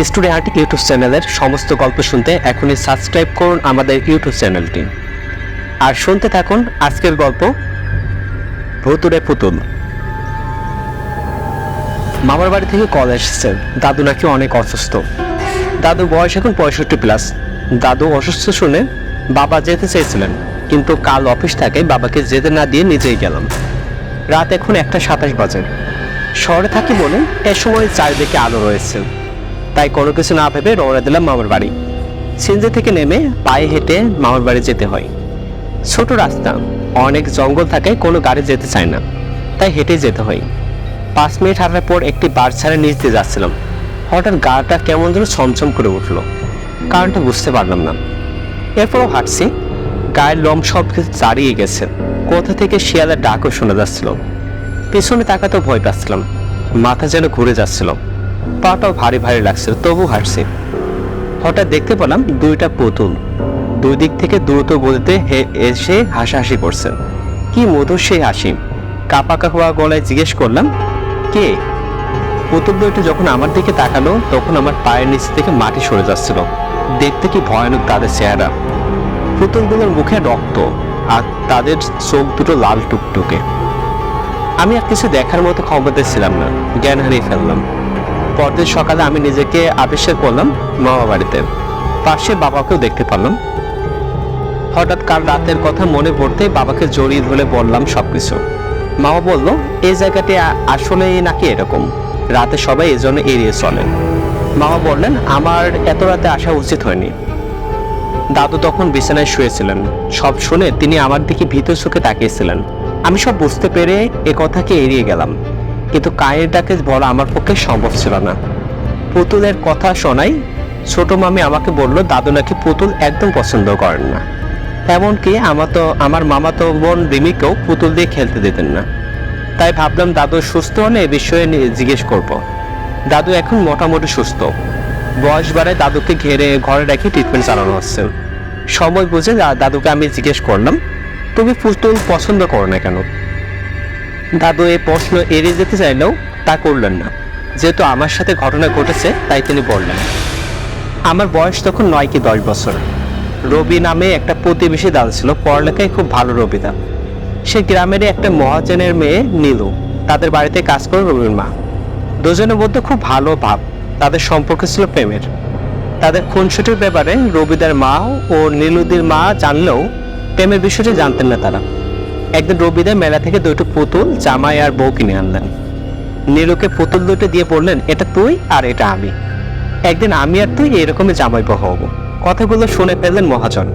Story art YouTube চ্যানেলের সমস্ত গল্প শুনতে এখনই সাবস্ক্রাইব করুন আমাদের ইউটিউব চ্যানেলটি আর শুনতে থাকুন আজকের গল্প ভুতুড়ে পুতুল। মামার বাড়ি থেকে কল এসেছে দাদু নাকি অনেক অসুস্থ। দাদুর বয়স এখন 65+। দাদু অসুস্থ শুনে বাবা যেতে চেয়েছিলেন, কিন্তু কাল অফিস থাকে বাবাকে যেতে না দিয়ে নিজেই গেলাম। রাত এখন 1:27 বাজে। শহরে থাকি বলে এ সময় চারিদিকে আলো রয়েছে, তাই কোনো কিছু না ভেবে রওনা দিলাম মামার বাড়ি। সিএনজি থেকে নেমে পায়ে হেঁটে মামার বাড়ি যেতে হয়। ছোট রাস্তা, অনেক জঙ্গল থাকে, কোনো গাড়ি যেতে চায় না, তাই হেঁটে যেতে হয়। 5 মিনিট হাঁটার পর একটি বাঁশঝাড়ের নিচ দিয়ে যাচ্ছিলাম। হঠাৎ গাটা কেমন যেন ছমছম করে উঠলো, কারণটা বুঝতে পারলাম না। এরপরও হাঁটছি, গায়ের লোম সব কিছু দাঁড়িয়ে গেছে। কোথা থেকে শিয়ালের ডাকও শোনা যাচ্ছিল। পেছনে তাকাতেও ভয় পাচ্ছিলাম, মাথা যেন ঘুরে যাচ্ছিল, পাটাও ভারী ভারী লাগছিল, তবু হাঁটছি। হঠাৎ দেখতে পেলাম 2টা পুতুল দুই দিক থেকে দ্রুত গতিতে এসে হাসাহাসি করছে। কি মধুর সেই হাসি! কাপা কাপা গলায় জিজ্ঞেস করলাম, কে? পুতুল দুইটা যখন আমার দিকে তাকালো তখন আমার পায়ের নিচ থেকে মাটি সরে যাচ্ছিল। দেখতে কি ভয়ানক তাদের চেহারা! পুতুলগুলোর মুখে রক্ত আর তাদের চোখ দুটো লাল টুকটুকে। আমি আর কিছু দেখার মতো ক্ষমতা ছিলাম না, জ্ঞান হারিয়ে ফেললাম। পরদিন সকালে আমি নিজেকে আবিষ্কার করলাম মামা বাড়িতে। পাশে বাবাকেও দেখতে পারলাম। হঠাৎ কাল রাতের কথা মনে পড়তে বাবাকে জড়িয়ে ধরে বললাম সবকিছু। মামা বলল, এই জায়গাটি আসলে নাকি এরকম, রাতে সবাই এজন্য এড়িয়ে চলেন। মামা বললেন, আমার এত রাতে আসা উচিত হয়নি। দাদু তখন বিছানায় শুয়েছিলেন। সব শুনে তিনি আমার দিকে ভীত চোখে তাকিয়েছিলেন। আমি সব বুঝতে পেরে এ কথাকে এড়িয়ে গেলাম, কিন্তু কাহিনীটাকে বলা আমার পক্ষে সম্ভব ছিল না। পুতুলের কথা শোনাই ছোট মামি আমাকে বলল, দাদু নাকি পুতুল একদম পছন্দ করেন না। এমনকি আমার মামাতো বোন রিমিকেও পুতুল দিয়ে খেলতে দিতেন না। তাই ভাবলাম দাদু সুস্থ হলে এ বিষয়ে জিজ্ঞেস করব। দাদু এখন মোটামুটি সুস্থ। বয়স বাড়ায় দাদুকে ঘরে রেখে ট্রিটমেন্ট চালানো হচ্ছে। সময় বুঝে দাদুকে আমি জিজ্ঞেস করলাম, তুমি পুতুল পছন্দ করো না কেন? দাদু এই প্রশ্ন এড়িয়ে যেতে চাইলেও তা করলেন না। যেহেতু আমার সাথে ঘটনা ঘটেছে তাই তিনি বললেন, আমার বয়স তখন 9 কি 10 বছর। রবি নামে একটা প্রতিবেশী দাদা ছিল, পড়ালেখায় খুব ভালো রবিদা। সে গ্রামেরই একটা মহাজনের মেয়ে নীলু। তাদের বাড়িতে কাজ করে রবির মা। দুজনের মধ্যে খুব ভালো ভাব, তাদের সম্পর্ক ছিল প্রেমের। তাদের খুনসুটির ব্যাপারে রবিদার মা ও নীলুদির মা জানলেও প্রেমের বিষয়টি জানতেন না তারা। একদিন রবিদা মেলা থেকে 2টো পুতুল জামাই আর বউ কিনে আনলেন। নীলুকে পুতুল 2টো দিয়ে বললেন, এটা তুই আর এটা আমি। একদিন আমি আর তুই এরকমই জামাই বউ হব। কথাগুলো শুনে ফেললেন মহাজন।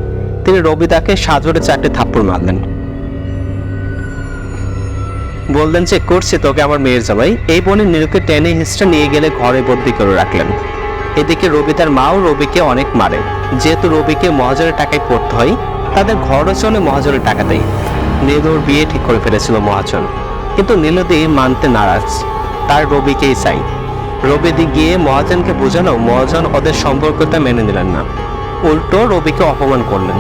তিনি রবিদাকে সাজরে 4টে থাপ্পড় মারলেন। বললেন যে, করছি তোকে আমার মেয়ের জামাই। এই বনে নীলুকে টেনে হিস্ট্রা নিয়ে গেলে ঘরে বন্দি করে রাখলেন। এদিকে রবিদার মাও রবিকে অনেক মারে। যেহেতু রবিকে মহাজনের টাকায় পড়তে হয়, তাদের ঘরও চলে মহাজনের টাকা দেয়। নীলুর বিয়ে ঠিক করে ফেলেছিল মহাজন, কিন্তু নীলুদি মানতে নারাজ। তার রবিকেই চাই। রবিদি গিয়ে মহাজনকে বোঝানো, মহাজন ওদের সম্পর্কটা মেনে নিলেন না, উল্টো রবিকে অপমান করলেন।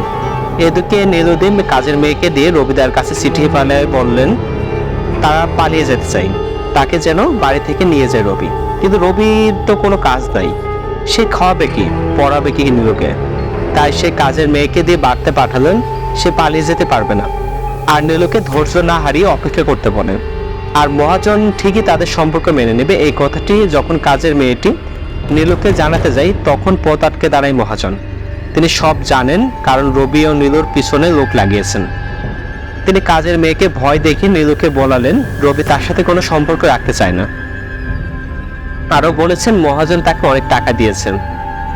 এদিকে নীলুদি কাজের মেয়েকে দিয়ে রবিদার কাছে চিঠি পাঠায় বললেন তারা পালিয়ে যেতে চাই, তাকে যেন বাড়ি থেকে নিয়ে যায় রবি। কিন্তু রবির তো কোনো কাজ নাই, সে খাওয়াবে কি, পড়াবে কি নীলুকে? তাই সে কাজের মেয়েকে দিয়ে বাড়তে পাঠালেন সে পালিয়ে যেতে পারবে না, আর নীলুকে ধৈর্য না হারিয়ে অপেক্ষা করতে বলেন। আর মহাজন ঠিকই তাদের সম্পর্ক মেনে নেবে, এই কথাটি যখন কাজের মেয়েটি নীলুকে জানাতে যায় তখন পথ আটকে দাঁড়ায় মহাজন। তিনি সব জানেন, কারণ রবি ও নীলুর পিছনে লোক লাগিয়েছেন। তিনি কাজের মেয়েকে ভয় দেখে নীলুকে বলালেন রবি তার সাথে কোনো সম্পর্ক রাখতে চায় না। আরও বলেছেন মহাজন তাকে অনেক টাকা দিয়েছেন,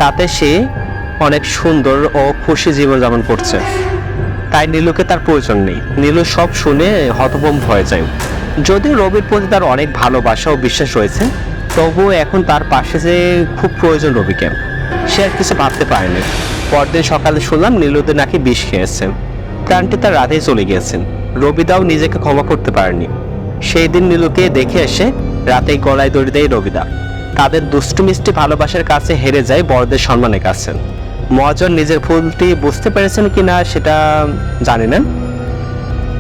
তাতে সে অনেক সুন্দর ও খুশি জীবনযাপন করছে, তাই নীলুকে তার প্রয়োজন নেই। নীলু সব শুনে হতভম্ব হয়ে যায়। যদিও রবির প্রতি তার অনেক ভালোবাসা ও বিশ্বাস রয়েছে, তবুও এখন তার পাশে যে খুব প্রয়োজন রবিকে, সে আর কিছু ভাবতে পারেনি। পরদিন সকালে শুনলাম নীলুদি নাকি বিষ খেয়েছে। প্রাণটি তার রাতেই চলে গিয়েছেন। রবিদাও নিজেকে ক্ষমা করতে পারেনি। সেই দিন নীলুকে দেখে এসে রাতেই গলায় দড়ি দেয় রবিদা। তাদের দুষ্টু মিষ্টি ভালোবাসার কাছে হেরে যায় বড়দের সম্মানের কাছে। মহাজন নিজের ভুলটি বুঝতে পেরেছেন কিনা সেটা জানি না,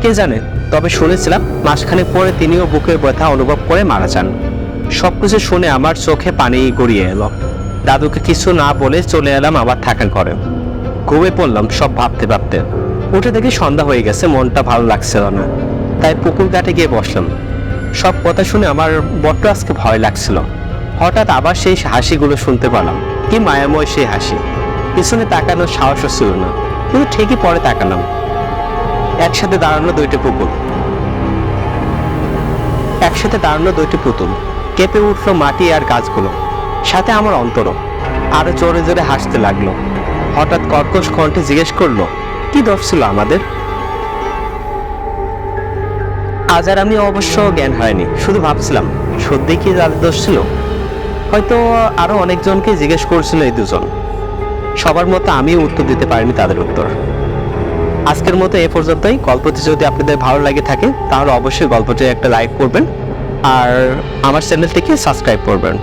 কে জানে। তবে শুনেছিলাম মাসখানেক পরে তিনিও বুকের ব্যথা অনুভব করে মারা যান। সবকিছু শুনে আমার চোখে পানি গড়িয়ে এলো। দাদুকে কিছু না বলে চলে এলাম আবার থাকার ঘরে। ঘুমিয়ে পড়লাম সব ভাবতে ভাবতে। উঠে দেখি সন্ধ্যা হয়ে গেছে, মনটা ভালো লাগছিল না, তাই পুকুর ঘাটে গিয়ে বসলাম। সব কথা শুনে আমার বড্ড আজকে ভয় লাগছিল। হঠাৎ আবার সেই হাসিগুলো শুনতে পেলাম, কি মায়াময় সেই হাসি। পিছনে তাকানোর সাহসও ছিল না, কিন্তু ঠিকই পরে তাকালাম। একসাথে দাঁড়ানো দুইটি পুতুল, কেঁপে উঠলো মাটি আর গাছগুলো, সাথে আমার অন্তরও। আরো জোরে জোরে হাসতে লাগলো। হঠাৎ কর্কশ কণ্ঠে জিজ্ঞেস করলো, কি দোষ ছিল আমাদের? আজ আর আমি অবশ্য জ্ঞান হয়নি, শুধু ভাবছিলাম সত্যি কি তাদের দোষ ছিল। হয়তো আরো অনেকজনকে জিজ্ঞেস করছিল এই দুজন, সবার মতো আমিও উত্তর দিতে পারিনি তাদের উত্তর। আজকের মতো এ পর্যন্তই। গল্পটি যদি আপনাদের ভালো লাগে থাকে তাহলে অবশ্যই গল্পটি একটা লাইক করবেন আর আমার চ্যানেলটিকে সাবস্ক্রাইব করবেন।